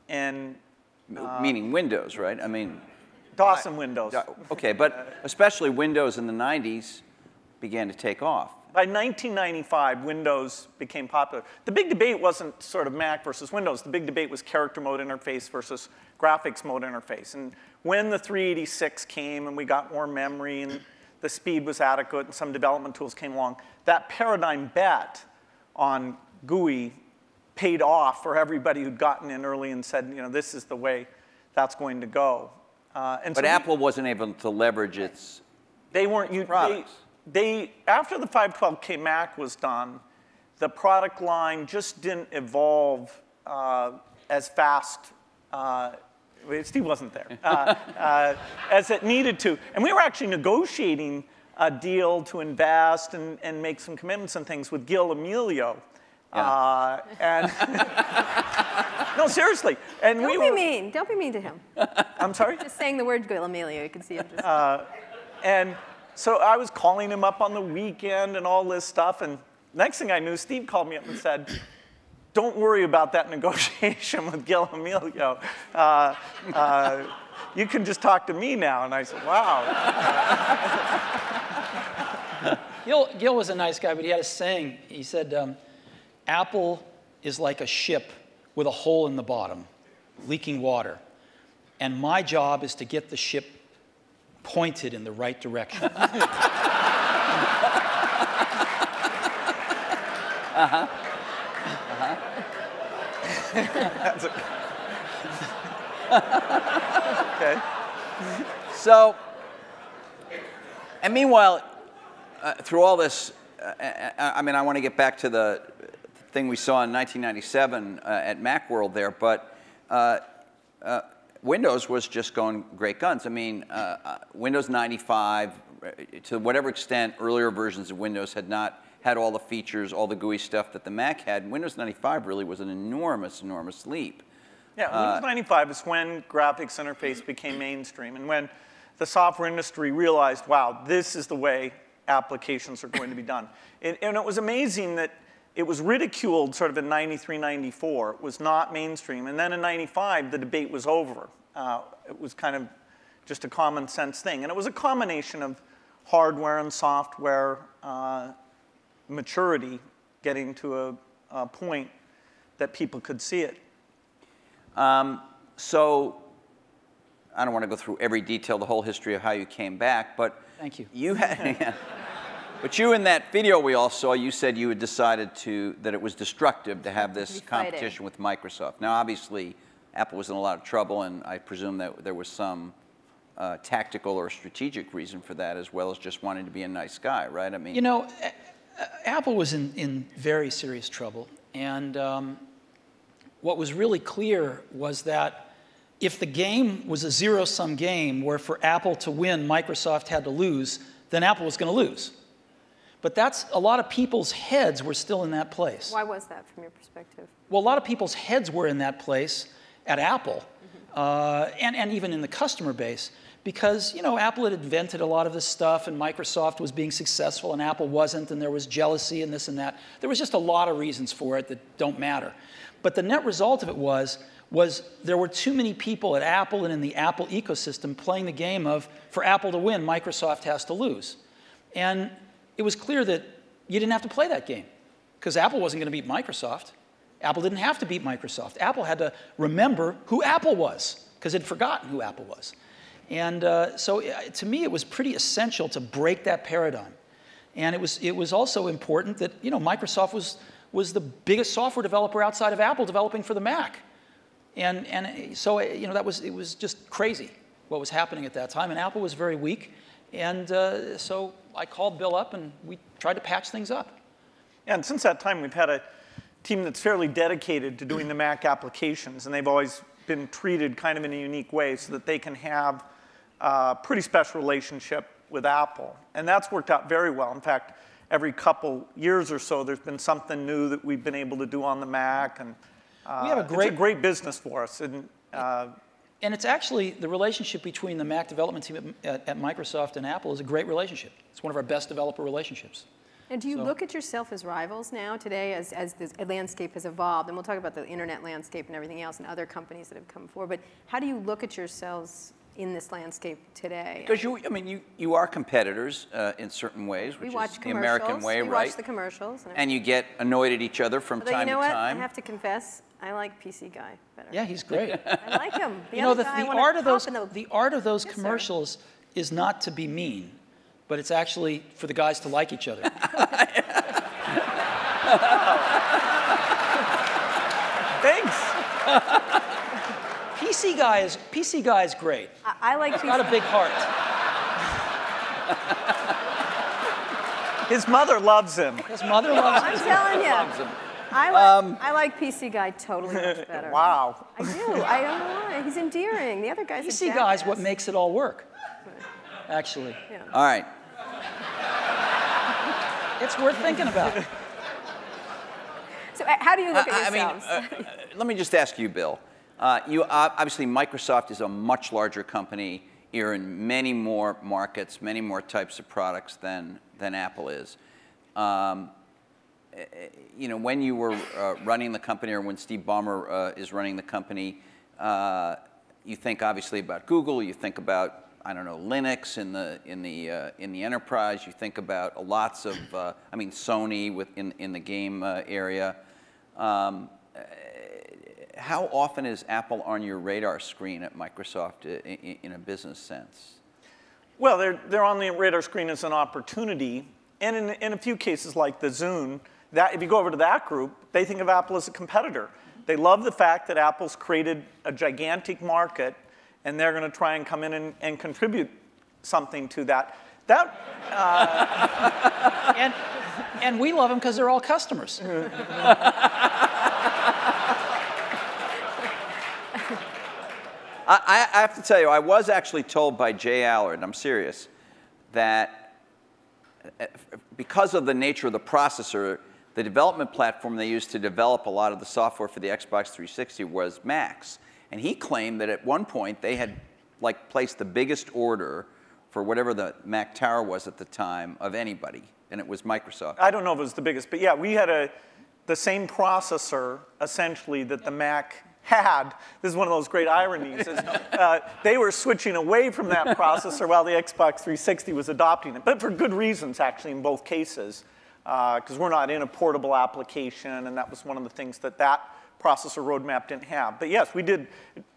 and meaning Windows, right? I mean, DOS and Windows. Okay, but especially Windows in the 90s began to take off. By 1995, Windows became popular. The big debate wasn't sort of Mac versus Windows. The big debate was character mode interface versus graphics mode interface. And when the 386 came and we got more memory and the speed was adequate and some development tools came along, that paradigm bet on GUI paid off for everybody who'd gotten in early and said, you know, this is the way that's going to go. But so Apple wasn't able to leverage its products. After the 512K Mac was done, the product line just didn't evolve as fast. Steve wasn't there, as it needed to. And we were actually negotiating a deal to invest and make some commitments and things with Gil Amelio. Yeah. No, seriously. And Don't be mean. Don't be mean to him. I'm sorry? Just saying the word Gil Amelio, you can see him just. And so I was calling him up on the weekend and all this stuff. And next thing I knew, Steve called me up and said, don't worry about that negotiation with Gil Amelio. You can just talk to me now. And I said, wow. Gil was a nice guy, but he had a saying. He said, Apple is like a ship with a hole in the bottom, leaking water. And my job is to get the ship pointed in the right direction. Okay. So, and meanwhile, through all this, I mean, I want to get back to the thing we saw in 1997 at Macworld there, but Windows was just going great guns. I mean, Windows 95, to whatever extent earlier versions of Windows had not had all the features, all the GUI stuff that the Mac had, Windows 95 really was an enormous, enormous leap. Yeah, Windows 95 is when graphics interface became mainstream and when the software industry realized, wow, this is the way applications are going to be done. And it was amazing that it was ridiculed sort of in 93, 94. It was not mainstream. And then in 95, the debate was over. It was kind of just a common sense thing. And it was a combination of hardware and software maturity getting to a point that people could see it. So I don't want to go through every detail, the whole history of how you came back, but thank you. You had, yeah. But you, in that video we all saw, you said you had decided that it was destructive to have this competition with Microsoft. Now, obviously, Apple was in a lot of trouble, and I presume that there was some tactical or strategic reason for that, as well as just wanting to be a nice guy, right? I mean, you know, Apple was in very serious trouble, and what was really clear was that if the game was a zero-sum game where for Apple to win, Microsoft had to lose, then Apple was going to lose. But that's, a lot of people's heads were still in that place. Why was that from your perspective? Well, a lot of people's heads were in that place at Apple, and even in the customer base, because, you know, Apple had invented a lot of this stuff, and Microsoft was being successful, and Apple wasn't, and there was jealousy and this and that. There was just a lot of reasons for it that don't matter. But the net result of it was there were too many people at Apple and in the Apple ecosystem playing the game of, for Apple to win, Microsoft has to lose. And it was clear that you didn't have to play that game, because Apple wasn't going to beat Microsoft. Apple didn't have to beat Microsoft. Apple had to remember who Apple was, because it had forgotten who Apple was. And so to me, it was pretty essential to break that paradigm. And it was also important that, you know, Microsoft was the biggest software developer outside of Apple developing for the Mac. And so, you know, it was just crazy what was happening at that time. And Apple was very weak. And so I called Bill up, and we tried to patch things up. Yeah, and since that time, we've had a team that's fairly dedicated to doing the Mac applications. And they've always been treated kind of in a unique way so that they can have a pretty special relationship with Apple. And that's worked out very well. In fact, every couple years or so, there's been something new that we've been able to do on the Mac. And we have it's a great business for us. And it's actually, the relationship between the Mac development team at Microsoft and Apple is a great relationship. It's one of our best developer relationships. And do you look at yourself as rivals now today as the landscape has evolved? And we'll talk about the internet landscape and everything else and other companies that have come forward. But how do you look at yourselves in this landscape today? Because you are competitors in certain ways, which is the American way, right? We watch the commercials. And you get annoyed at each other from time to time. You know what? I have to confess, I like PC Guy better. Yeah, he's great. I like him. The art of those commercials is not to be mean, but it's actually for the guys to like each other. Thanks. PC Guy is great. I like PC. He's got a big heart. His mother loves him. His mother loves him. I'm telling you. I like PC Guy totally much better. Wow. I do. I don't know why. He's endearing. The other guy's a PC Guy's what makes it all work, actually. Yeah. All right. It's worth thinking about. So how do you look at yourselves? Let me just ask you, Bill. Obviously, Microsoft is a much larger company. You're in many more markets, many more types of products than Apple is. When you were running the company, or when Steve Ballmer is running the company, you think obviously about Google. You think about, I don't know, Linux in the enterprise. You think about lots of, Sony in the game area. How often is Apple on your radar screen at Microsoft in a business sense? Well, they're on the radar screen as an opportunity, and in a few cases like the Zune, that if you go over to that group, they think of Apple as a competitor. They love the fact that Apple's created a gigantic market, and they're going to try and come in and contribute something to that. And we love them because they're all customers. I have to tell you, I was actually told by Jay Allard, and I'm serious, that because of the nature of the processor, the development platform they used to develop a lot of the software for the Xbox 360 was Macs. And he claimed that at one point they had placed the biggest order for whatever the Mac Tower was at the time of anybody, and it was Microsoft. I don't know if it was the biggest, but yeah, we had the same processor, essentially, that the Mac had. This is one of those great ironies. They were switching away from that processor while the Xbox 360 was adopting it, but for good reasons, actually, in both cases, because we're not in a portable application, and that was one of the things that processor roadmap didn't have. But yes, we did.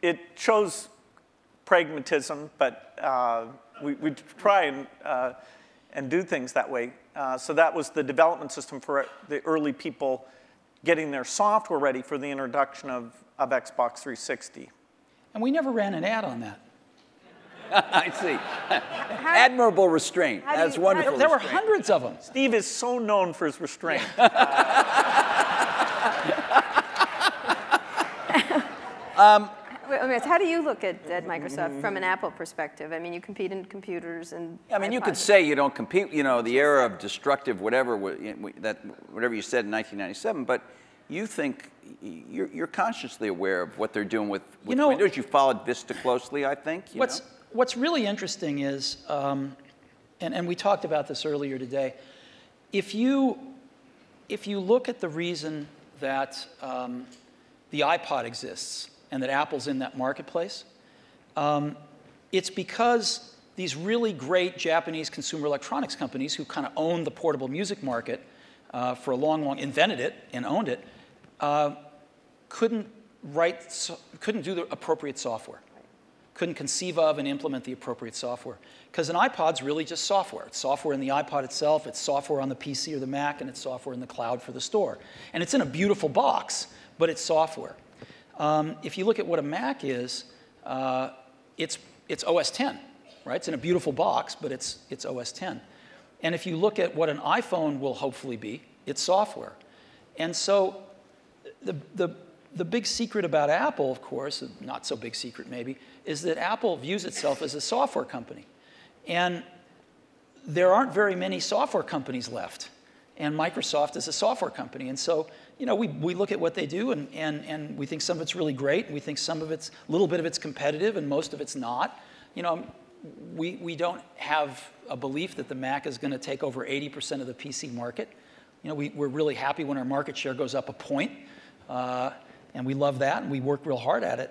It shows pragmatism, but we try and do things that way. So that was the development system for the early people getting their software ready for the introduction of Xbox 360. And we never ran an ad on that. I see. Admirable restraint. That's wonderful. There were hundreds of them. Steve is so known for his restraint. How do you look at Microsoft from an Apple perspective? I mean, you compete in computers and. I mean, you could say you don't compete. The era of destructive whatever whatever you said in 1997, but you think you're consciously aware of what they're doing with Windows. You followed Vista closely, I think. What's really interesting is, and we talked about this earlier today. If you look at the reason that the iPod exists and that Apple's in that marketplace, it's because these really great Japanese consumer electronics companies who kind of owned the portable music market for a long, invented it and owned it, couldn't do the appropriate software, couldn't conceive of and implement the appropriate software. Because an iPod's really just software. It's software in the iPod itself, it's software on the PC or the Mac, and it's software in the cloud for the store. And it's in a beautiful box, but it's software. If you look at what a Mac is, it's OS 10, right? It's in a beautiful box, but it's OS 10. And if you look at what an iPhone will hopefully be, it's software. And so the big secret about Apple, of course, not so big secret maybe, is that Apple views itself as a software company. And there aren't very many software companies left. And Microsoft is a software company. And so, we look at what they do, and we think some of it's really great, and we think some of it's, a little bit of it's competitive, and most of it's not. we don't have a belief that the Mac is going to take over 80% of the PC market. You know, we're really happy when our market share goes up a point, and we love that, and we work real hard at it.